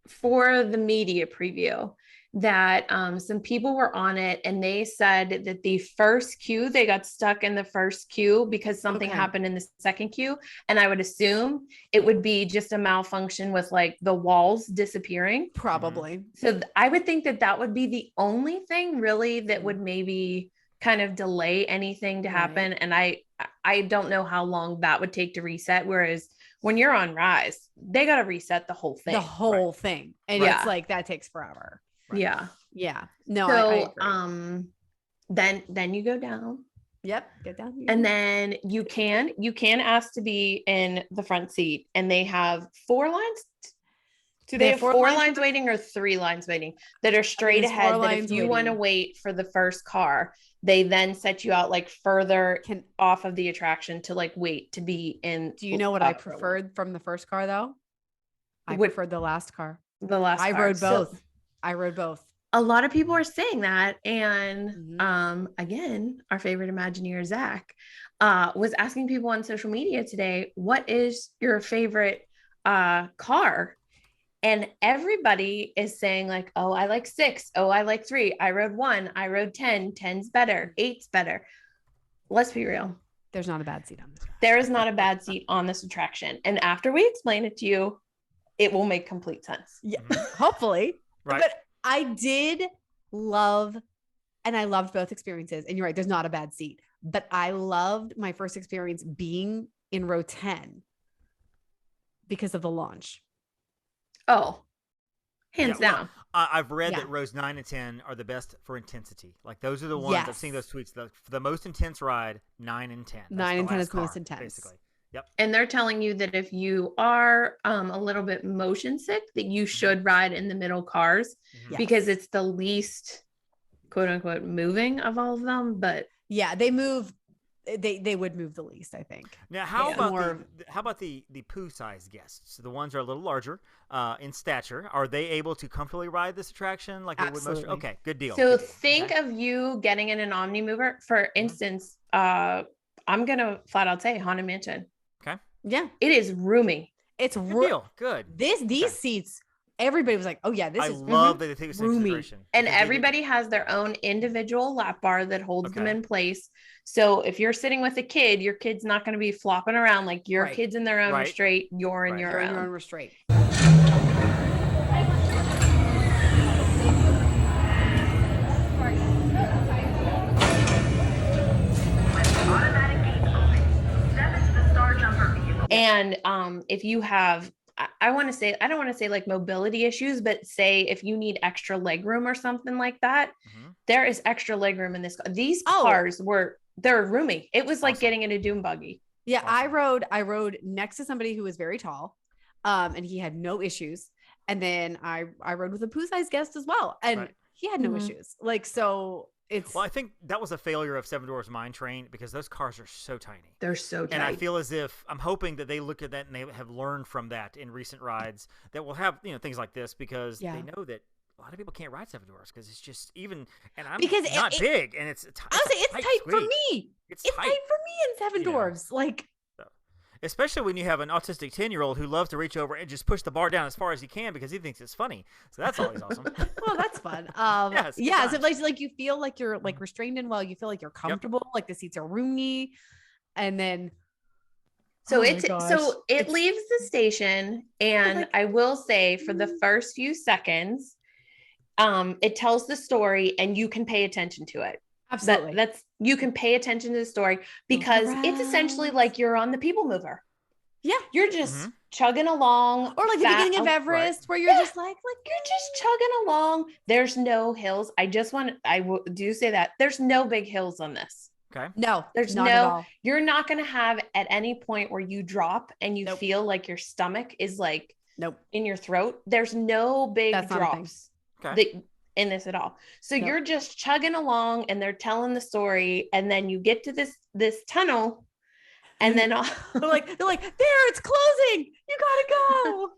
for the media preview that some people were on it, and they said that the first queue, they got stuck in the first queue because something happened in the second queue. And I would assume it would be just a malfunction with like the walls disappearing. Probably. So I would think that that would be the only thing really that would maybe kind of delay anything to happen. And I don't know how long that would take to reset. Whereas when you're on Rise, they got to reset the whole thing. The whole thing. And it's like, that takes forever. Right. Yeah. No, so, I agree. Then you go down. Yep. Get down. And then you can ask to be in the front seat, and they have 4 lines. Do they have 4 lines waiting or 3 lines waiting that are straight ahead? That if you want to wait for the first car, they then set you out like further off of the attraction to like wait to be in. Do you know what I preferred from the first car though? I preferred the last car. The last I car. rode both. I rode both. A lot of people are saying that. And again, our favorite Imagineer, Zach, was asking people on social media today, what is your favorite car? And everybody is saying like, oh, I like 6. Oh, I like 3. I rode 1. I rode 10. 10's better. 8's better. Let's be real. There's not a bad seat on this. There is not a bad seat on this attraction. And after we explain it to you, it will make complete sense. Yeah, hopefully. Right. But I did love, and I loved both experiences. And you're right, there's not a bad seat. But I loved my first experience being in row 10 because of the launch. Oh, hands down. I've read that rows 9 and 10 are the best for intensity. Like those are the ones I've seen those tweets. For the most intense ride, 9 and 10. 9 and 10 is the most intense, basically. Yep. And they're telling you that if you are a little bit motion sick, that you should ride in the middle cars because it's the least quote unquote moving of all of them. But yeah, they move. They would move the least, I think. Now, how about the poo size guests? The ones that are a little larger in stature. Are they able to comfortably ride this attraction like they would most? Okay, good deal. So think of you getting in an Omni Mover. For instance, I'm gonna flat out say Haunted Mansion. Okay. Yeah, it is roomy. It's good deal. Good. These seats. Everybody was like, "Oh yeah, this is." I love that they take this into consideration. And everybody has their own individual lap bar that holds them in place. So if you're sitting with a kid, your kid's not going to be flopping around like your kid's in their own restraint. You're in your own restraint. And if you have, I want to say, I don't want to say like mobility issues, but say if you need extra leg room or something like that, there is extra leg room in this. These cars they're roomy. It was like getting in a dune buggy. Yeah. I rode next to somebody who was very tall, and he had no issues. And then I rode with a poo size guest as well. And he had no issues. Like, so well, I think that was a failure of Seven Dwarfs Mine Train because those cars are so tiny. They're so tiny. And I feel as if I'm hoping that they look at that and they have learned from that in recent rides that will have, things like this because they know that a lot of people can't ride Seven Dwarfs because it's just even, and I'm not big and it's tight for me. It's tight for me in Seven Dwarfs. Like, especially when you have an autistic 10-year-old who loves to reach over and just push the bar down as far as he can because he thinks it's funny. So that's always awesome. Well, that's fun. So like you feel like you're like restrained and well, you feel like you're comfortable, like the seats are roomy, and then it leaves the station, and I will say for the first few seconds, it tells the story and you can pay attention to it. Absolutely. You can pay attention to the story because it's essentially like you're on the People Mover. Yeah. You're just chugging along. Or like the beginning of Everest where you're just like you're just chugging along. There's no hills. I do say that there's no big hills on this. Okay. No, there's you're not going to have at any point where you drop and you feel like your stomach is like in your throat. There's no big drops. Okay. In this at all. So you're just chugging along and they're telling the story. And then you get to this tunnel and then they're like, there, it's closing. You gotta go.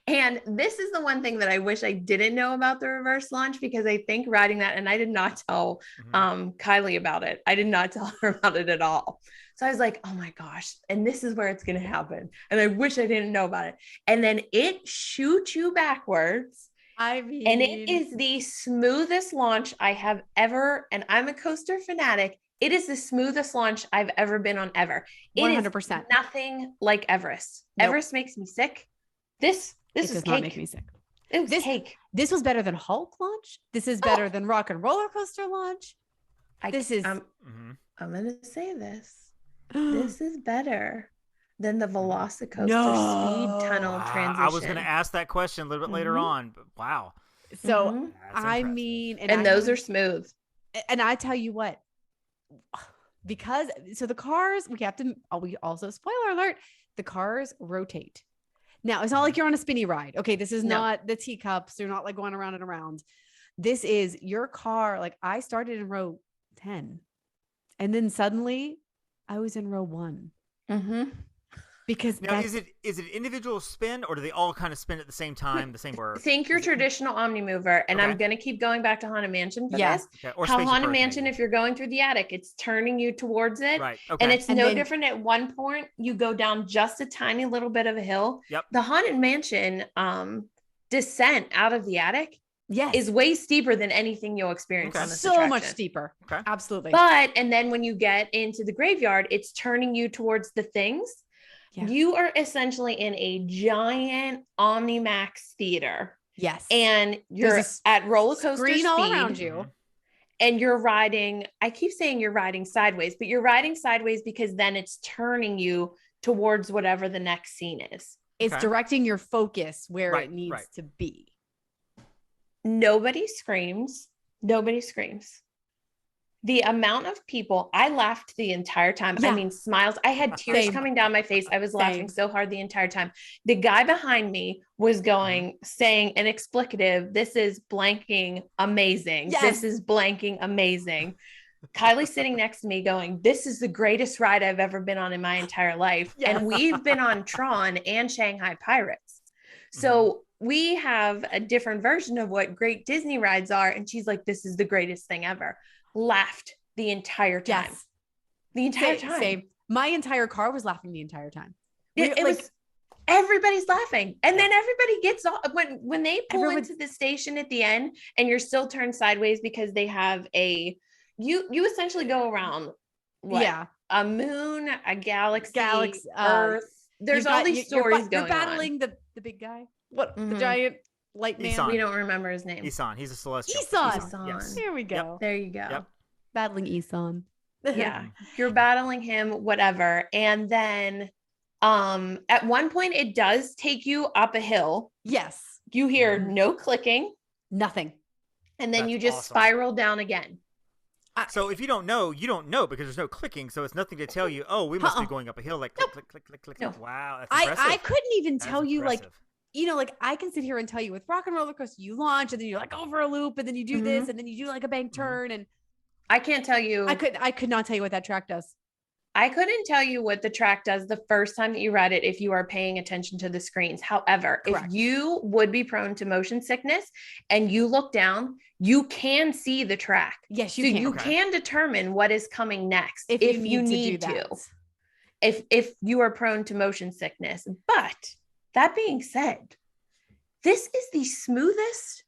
And this is the one thing that I wish I didn't know about the reverse launch, because I think riding that, and I did not tell Kylie about it. I did not tell her about it at all. So I was like, oh my gosh. And this is where it's going to happen. And I wish I didn't know about it. And then it shoots you backwards. I mean, and it is the smoothest launch I have ever, and I'm a coaster fanatic. It is the smoothest launch I've ever been on ever. 100%. Is nothing like Everest. Everest makes me sick. This is does cake. Not make me sick. It was cake. This was better than Hulk launch. This is better than Rock and Roller Coaster launch. I'm gonna say this. This is better than the Velocicoaster speed tunnel transition. I was going to ask that question a little bit later on, but wow. So I mean, and those are smooth. And I tell you what, because the cars, we also, spoiler alert, the cars rotate. Now it's not like you're on a spinny ride. Okay. This is not the teacups. You're not like going around and around. This is your car. Like I started in row 10 and then suddenly I was in row 1. Because now, is it individual spin, or do they all kind of spin at the same time, the same word? Think your traditional Omnimover, and I'm going to keep going back to Haunted Mansion for this. Okay. Or How Haunted Earth, Mansion, maybe. if you're going through the attic, it's turning you towards it. Right. Okay. And it's And no then- different at one point. You go down just a tiny little bit of a hill. Yep. The Haunted Mansion descent out of the attic Yes. is way steeper than anything you'll experience on this so attraction. much steeper. Okay. Absolutely. And then when you get into the graveyard, it's turning you towards the things. Yeah. You are essentially in a giant Omnimax theater. Yes. And you're There's at roller coaster screen speed, all around you. and you're riding. I keep saying you're riding sideways, but you're riding sideways because then it's turning you towards whatever the next scene is. It's directing your focus where Right, it needs right. to be. Nobody screams. Nobody screams. The amount of people, I laughed the entire time. Yeah. I mean, smiles. I had tears Same. coming down my face. I was laughing Same. so hard the entire time. The guy behind me was saying an explicative. This is blanking amazing. Yes. This is blanking amazing. Kylie's sitting next to me going, this is the greatest ride I've ever been on in my entire life. Yes. And we've been on Tron and Shanghai Pirates. So we have a different version of what great Disney rides are. And she's like, this is the greatest thing ever. Laughed the entire time. Yes. The entire time. Same. My entire car was laughing the entire time. It was everybody's laughing. And then everybody gets off when they pull into the station at the end and you're still turned sideways because they have you essentially go around a moon, a galaxy, Earth. There's all these stories going on. You're battling the big guy. What the giant light man? Isan. We don't remember his name. Isan. He's a celestial. Isan. Yes. There we go. Yep. There you go. Yep. Battling Isan. Yeah. You're battling him, whatever. And then at one point it does take you up a hill. Yes. You hear no clicking. Nothing. And then That's you just awesome. spiral down again. So if you don't know, you don't know because there's no clicking. So it's nothing to tell you, oh, we must be going up a hill like click, click, click, click, click. No. Wow. That's impressive. I couldn't even That's tell you impressive. like I can sit here and tell you with Rock and Roller Coaster, you launch and then you like over a loop and then you do this and then you do like a bank turn and I can't tell you. I could not tell you what that track does. I couldn't tell you what the track does the first time that you read it if you are paying attention to the screens. However, Correct. if you would be prone to motion sickness and you look down, you can see the track. Yes, you so can. you can determine what is coming next If you need to. If you are prone to motion sickness. But that being said, this is the smoothest,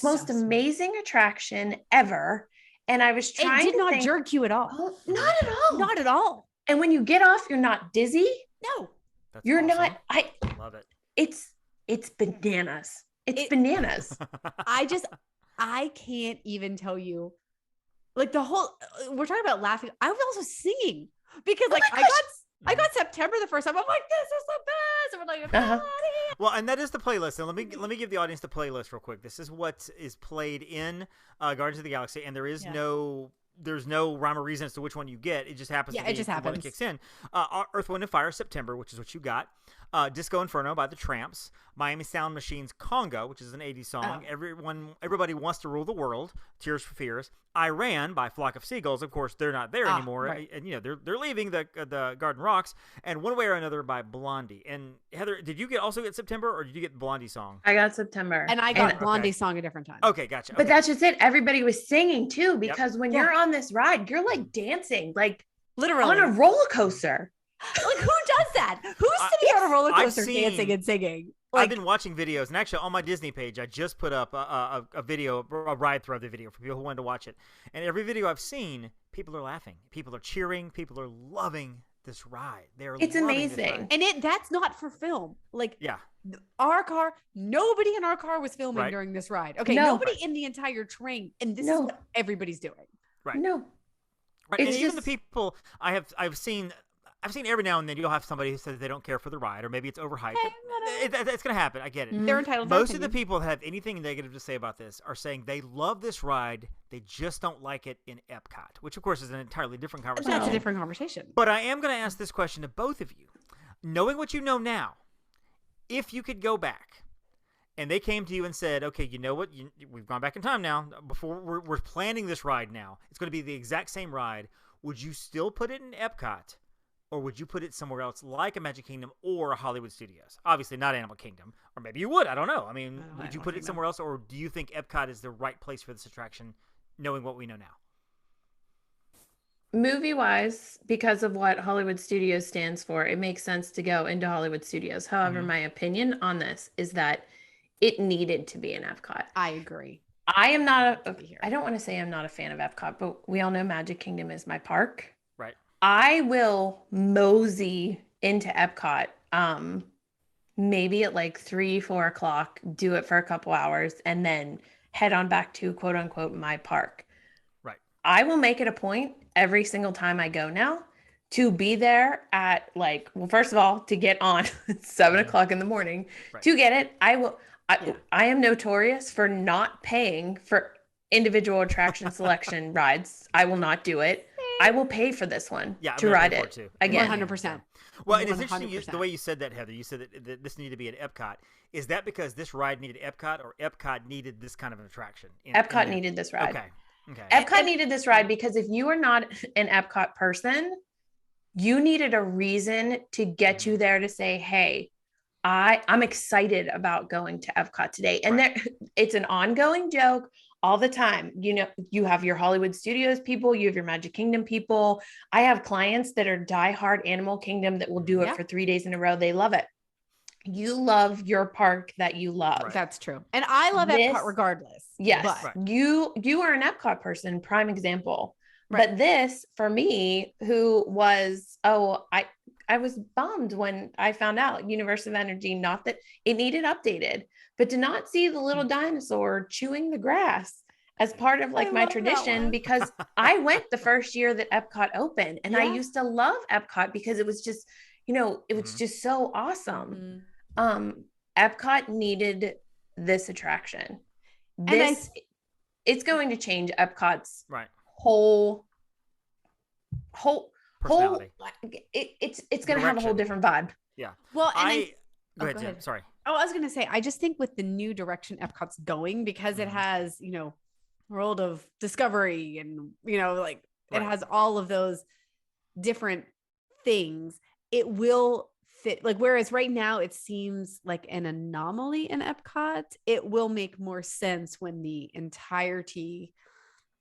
most amazing attraction ever. And I was trying It did not think, jerk you at all. oh, not at all. Not at all. And when you get off, you're not dizzy. No. That's You're awesome. not. Love it. It's bananas. It's bananas. I can't even tell you. Like the whole, we're talking about laughing. I was also singing because like I got September the first time. I'm like, this is the best. And we're like, Well, and that is the playlist. And let me give the audience the playlist real quick. This is what is played in Guardians of the Galaxy, and there's no rhyme or reason as to which one you get. It just happens. Yeah, to be it just the one happens. that kicks in. Earth, Wind, and Fire, September, which is what you got. Disco Inferno by the Tramps. Miami Sound Machine's Conga, which is an 80s song. Everybody Wants to Rule the World. Tears for Fears. Iran by Flock of Seagulls. Of course, they're not there anymore, right. and they're leaving the Garden Rocks. And One Way or Another by Blondie. And Heather, did you also get September, or did you get the Blondie song? I got September. and I got Blondie's song a different time. Okay, gotcha. But Okay. that's just it. Everybody was singing too, because when Yeah. you're on this ride, you're like dancing, like Literally. on a roller coaster. Like who does that? Who's sitting on a roller I've coaster seen- dancing and singing? I've Like been watching videos, and actually on my Disney page, I just put up a video, a ride through of the video for people who wanted to watch it. And every video I've seen, people are laughing, people are cheering, people are loving this ride. It's loving this amazing. ride. and that's not for film. Like Yeah, our car, nobody in our car was filming Right. during this ride. Okay, No. nobody in the entire train, and this is No. what everybody's doing. right. No. Right. And It's even the just- people I've seen every now and then you'll have somebody who says they don't care for the ride, or maybe it's overhyped. It's going to happen. I get it. They're entitled to their Most of the opinion. people that have anything negative to say about this are saying they love this ride, they just don't like it in Epcot, which of course is an entirely different conversation. That's a different conversation. But I am going to ask this question to both of you. Knowing what you know now, if you could go back and they came to you and said, okay, you know what? We've gone back in time now. Before we're planning this ride now. It's going to be the exact same ride. Would you still put it in Epcot, or would you put it somewhere else like a Magic Kingdom or a Hollywood Studios? Obviously not Animal Kingdom, or maybe you would. I don't know. I mean, would you put it somewhere else, or do you think Epcot is the right place for this attraction, knowing what we know now? Movie wise, because of what Hollywood Studios stands for, it makes sense to go into Hollywood Studios. However, my opinion on this is that it needed to be in Epcot. I agree. I don't want to say I'm not a fan of Epcot, but we all know Magic Kingdom is my park. Right. I will mosey into Epcot, maybe at like 3-4 o'clock, do it for a couple hours, and then head on back to quote unquote my park. Right. I will make it a point every single time I go now to be there at first of all, to get on 7 o'clock in the morning to get it. I am notorious for not paying for individual attraction selection rides. I will not do it. I will pay for this one to ride it again. 100%. Well, it is interesting the way you said that, Heather. You said that this needed to be at Epcot. Is that because this ride needed Epcot, or Epcot needed this kind of an attraction? Epcot needed this ride. Okay. Epcot needed this ride because if you are not an Epcot person, you needed a reason to get you there to say, hey, I'm excited about going to Epcot today. And it's an ongoing joke all the time. You know, you have your Hollywood Studios people, you have your Magic Kingdom people. I have clients that are diehard Animal Kingdom that will do it for 3 days in a row. They love it. You love your park that you love. Right. That's true. And I love Epcot regardless. Yes. You are an Epcot person, prime example. Right. But this, for me, who was, I was bummed when I found out Universe of Energy, not that it needed updated, but to not see the little dinosaur chewing the grass as part of my tradition, because I went the first year that Epcot opened, and I used to love Epcot because it was just, it was just so awesome. Epcot needed this attraction. It's going to change Epcot's whole it's going to have a whole different vibe. Yeah. Well, and go ahead, Jen. Sorry. Oh, I was going to say, I just think with the new direction Epcot's going, because it has, World of Discovery and, it has all of those different things, it will fit. Whereas right now it seems like an anomaly in Epcot, it will make more sense when the entirety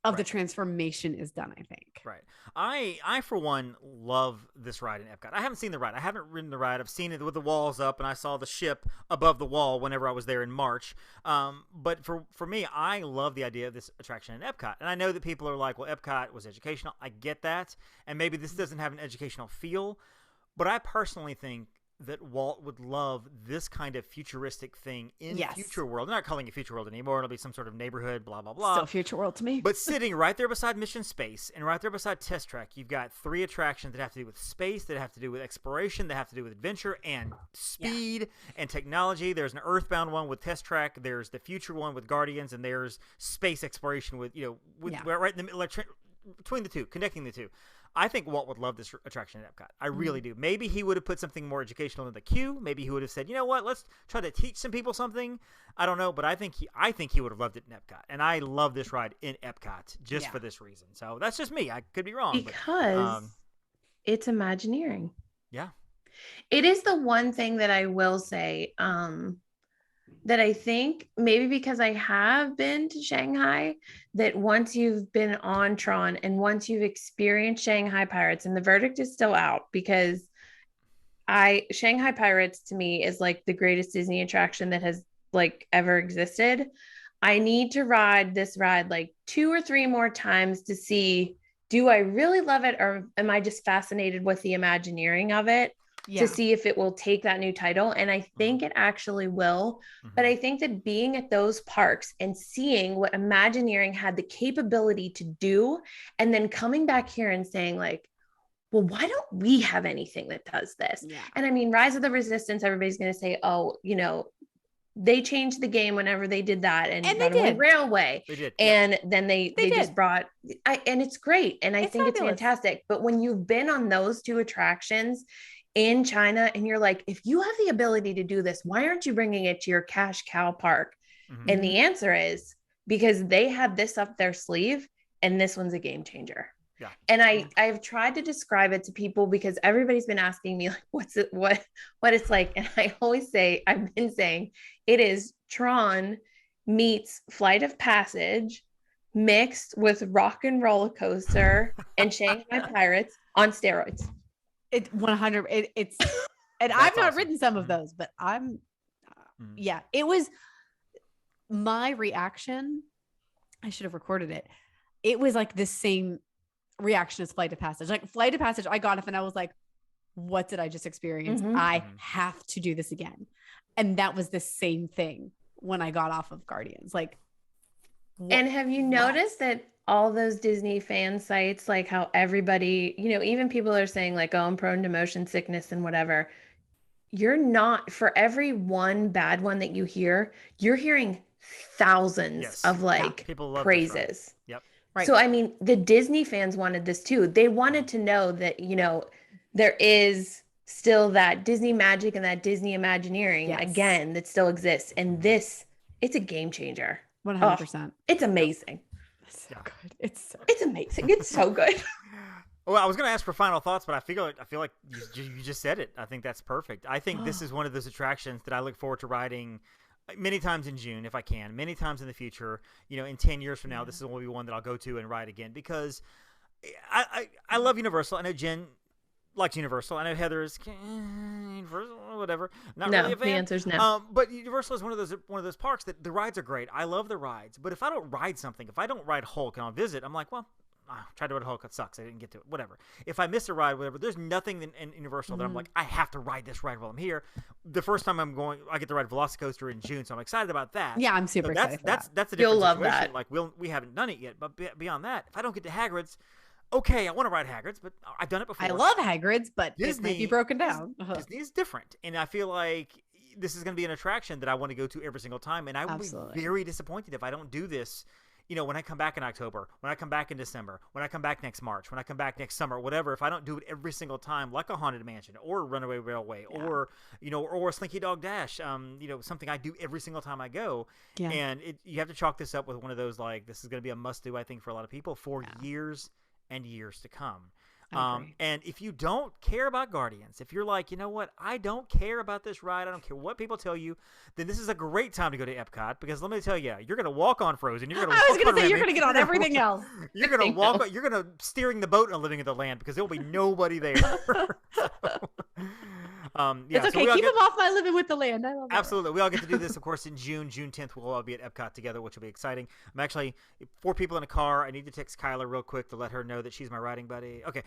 of the transformation is done, I think. Right. I for one love this ride in Epcot. I haven't seen the ride. I haven't ridden the ride. I've seen it with the walls up, and I saw the ship above the wall whenever I was there in March. But for me, I love the idea of this attraction in Epcot. And I know that people are like, well, Epcot was educational. I get that. And maybe this doesn't have an educational feel. But I personally think that Walt would love this kind of futuristic thing in Future World. They're not calling it Future World anymore. It'll be some sort of neighborhood, blah, blah, blah. Still Future World to me. But sitting right there beside Mission Space and right there beside Test Track, you've got 3 attractions that have to do with space, that have to do with exploration, that have to do with adventure and speed and technology. There's an Earthbound one with Test Track. There's the Future one with Guardians, and there's space exploration with, right in the middle, between the two, connecting the two. I think Walt would love this attraction at Epcot. I really do. Maybe he would have put something more educational in the queue. Maybe he would have said, you know what, let's try to teach some people something. I don't know, but I think he would have loved it in Epcot. And I love this ride in Epcot just for this reason. So that's just me. I could be wrong. Because it's Imagineering. Yeah. It is the one thing that I will say, that I think maybe because I have been to Shanghai, that once you've been on Tron and once you've experienced Shanghai Pirates, and the verdict is still out, because Shanghai Pirates to me is like the greatest Disney attraction that has ever existed. I need to ride this ride 2 or 3 more times to see, do I really love it, or am I just fascinated with the Imagineering of it? To see if it will take that new title. And I think it actually will. But I think that being at those parks and seeing what Imagineering had the capability to do, and then coming back here and saying well, why don't we have anything that does this? Yeah. And I mean, Rise of the Resistance, everybody's going to say, they changed the game whenever they did that, and Runaway Railway. They did. And then they just brought, and it's great. And I think it's fantastic. But when you've been on those 2 attractions in China, and you're like, if you have the ability to do this, why aren't you bringing it to your cash cow park? And the answer is because they had this up their sleeve, and this one's a game changer. Yeah. And I've tried to describe it to people because everybody's been asking me like, what it's like. And I've been saying it is Tron meets Flight of Passage mixed with Rock and Roller Coaster and Shanghai Pirates on steroids. It's 100. It's and I've not written some of those, but I'm yeah. It was my reaction. I should have recorded it. It was like the same reaction as Flight of Passage. Like Flight of Passage, I got off and I was like, what did I just experience? I have to do this again. And that was the same thing when I got off of Guardians. Like, and have you noticed that all those Disney fan sites, like how everybody, even people are saying like, oh, I'm prone to motion sickness and whatever. You're not, for every one bad one that you hear, you're hearing thousands of people love praises. Yep. Right. So, I mean, the Disney fans wanted this too. They wanted to know that, there is still that Disney magic and that Disney Imagineering again that still exists. And it's a game changer. 100%. It's amazing. So good. It's amazing. It's so good. Well, I was going to ask for final thoughts, but I feel like you just said it. I think that's perfect. I think this is one of those attractions that I look forward to riding many times in June if I can, many times in the future. In 10 years from now, this will be one that I'll go to and ride again because I love Universal. I know Jenn likes Universal. I know Heather is Universal or whatever. Not really a fan. The answer's no. But Universal is one of those parks that the rides are great. I love the rides, but if I don't ride something, if I don't ride Hulk and I'll visit, I'm like, well, I tried to ride Hulk. It sucks. I didn't get to it. Whatever. If I miss a ride, whatever. There's nothing in Universal that I'm like, I have to ride this ride while I'm here. The first time I get to ride Velocicoaster in June, so I'm excited about that. Yeah, I'm super excited. That's a different You'll love situation. that. Like we haven't done it yet, but beyond that, if I don't get to Hagrid's, okay, I want to ride Hagrid's, but I've done it before. I love Hagrid's, but Disney it might be broken down. Disney is different, and I feel like this is going to be an attraction that I want to go to every single time, and I will be very disappointed if I don't do this. When I come back in October, when I come back in December, when I come back next March, when I come back next summer, whatever, if I don't do it every single time, like a Haunted Mansion or Runaway Railway or a Slinky Dog Dash, something I do every single time I go. Yeah. And you have to chalk this up with one of those, like, this is going to be a must do, I think, for a lot of people for years and years to come. And if you don't care about Guardians, if you're like, you know what, I don't care about this ride, I don't care what people tell you, then this is a great time to go to Epcot because let me tell you, you're going to walk on Frozen. You're going to get on everything else. You're going to walk. You're going to steering the boat and living in the land because there will be nobody there. It's okay. Keep them off my living with the land. I love that. Absolutely. We all get to do this, of course, in June. June 10th, we'll all be at Epcot together, which will be exciting. I'm actually 4 people in a car. I need to text Kyla real quick to let her know that she's my riding buddy. Okay.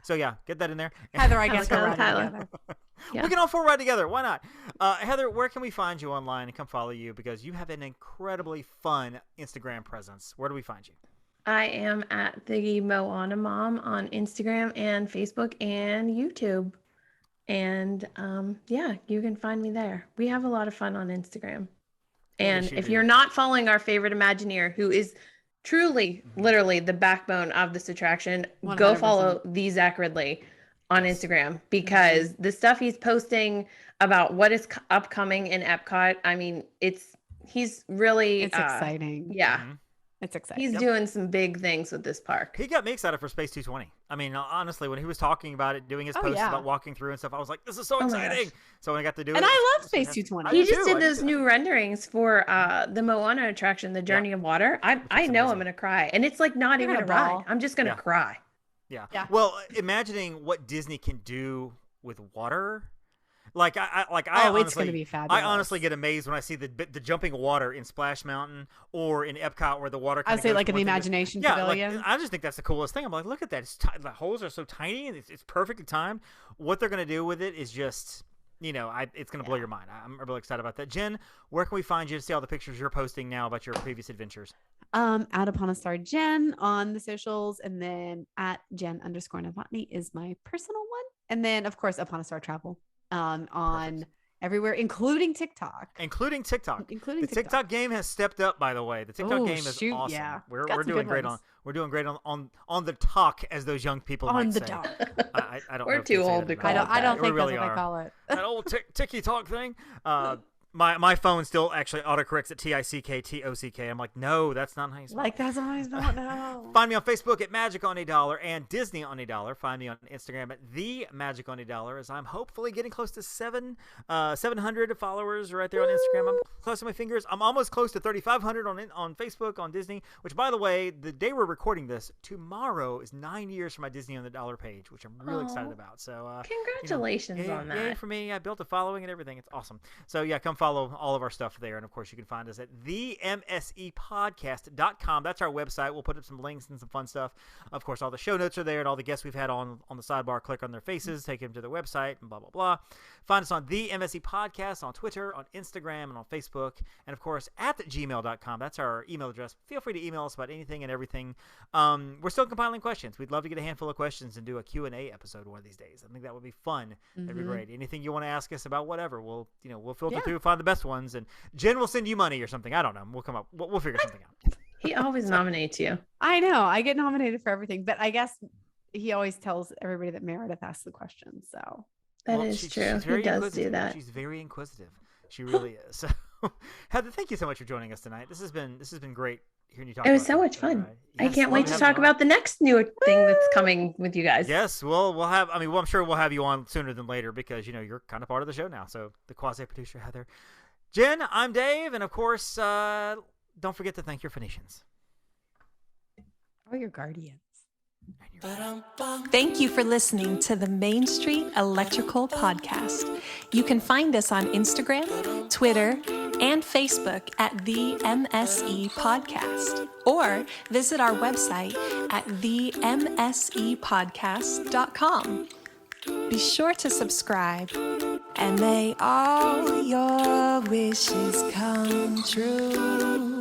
So yeah, get that in there. Heather, I guess go ride together. Yeah. We can all 4 ride together. Why not? Heather, where can we find you online and come follow you? Because you have an incredibly fun Instagram presence. Where do we find you? I am at the Moana Mom on Instagram and Facebook and YouTube. And you can find me there. We have a lot of fun on Instagram. And if you're not following our favorite Imagineer, who is truly, literally the backbone of this attraction, 100%. Go follow the Zach Ridley on Instagram because the stuff he's posting about what is upcoming in Epcot, I mean, he's really exciting. Yeah. It's exciting. He's doing some big things with this park. He got me excited for Space 220. I mean, honestly, when he was talking about it, doing his posts about walking through and stuff, I was like, this is so exciting. So when I got to do it. And I love Space 220. He just did those new renderings for the Moana attraction, the Journey of Water. I know I'm going to cry. And it's like not even a ride. I'm just going to cry. Yeah. Well, imagining what Disney can do with water. It's going to be fabulous. I honestly get amazed when I see the jumping water in Splash Mountain or in Epcot where the water. I say like in the Imagination Pavilion. Like, I just think that's the coolest thing. I'm like, look at that! The holes are so tiny and it's perfectly timed. What they're going to do with it is just, it's going to blow your mind. I'm really excited about that. Jenn, where can we find you to see all the pictures you're posting now about your previous adventures? At Upon a Star Jenn on the socials, and then at Jenn_Novotny is my personal one, and then of course Upon a Star Travel. On everywhere, including TikTok. The TikTok game has stepped up, by the way. The TikTok game is awesome. Yeah. We're doing great on the talk, as those young people might say. On the talk. I don't We're know too old to call it. I don't think really that's what they call it. That old ticky talk thing. My phone still actually autocorrects at TICKTOCK. I'm like, no, that's not how you spell it. Like, that's not how you spell it now. Find me on Facebook at Magic on $1 and Disney on $1. Find me on Instagram at The Magic on $1, as I'm hopefully getting close to 700 followers right there on Instagram. I'm close to my fingers. I'm almost close to 3,500 on Facebook, on Disney, which, by the way, the day we're recording this, tomorrow is 9 years for my Disney on $1 page, which I'm really excited about. So congratulations on that. Yay for me. I built a following and everything. It's awesome. So yeah, come follow all of our stuff there. And of course, you can find us at themsepodcast.com. That's our website. We'll put up some links and some fun stuff. Of course, all the show notes are there, and all the guests we've had on the sidebar. Click on their faces, take them to their website, and blah, blah, blah. Find us on the MSE Podcast on Twitter, on Instagram, and on Facebook. And of course, at gmail.com. That's our email address. Feel free to email us about anything and everything. We're still compiling questions. We'd love to get a handful of questions and do a Q&A episode one of these days. I think that would be fun. That'd be great. Anything you want to ask us about, whatever, we'll filter through, find the best ones, and Jen will send you money or something. I don't know. We'll come up. We'll figure something out. He always nominates you. I know. I get nominated for everything, but I guess he always tells everybody that Meredith asks the questions. So that is true. He does do that. She's very inquisitive. She really is. So, Heather, thank you so much for joining us tonight. This has been great hearing you talk. It was so much fun. I can't wait to talk about the next new thing that's coming with you guys. Yes, we'll have. I'm sure we'll have you on sooner than later because you're kind of part of the show now. So the Quasi Producer Heather, Jen, I'm Dave, and of course, don't forget to thank your Phoenicians. Or your guardians. Thank you for listening to the Main Street Electrical Podcast. You can find us on Instagram, Twitter, and Facebook at the MSE Podcast, or visit our website at themsepodcast.com. Be sure to subscribe, and may all your wishes come true.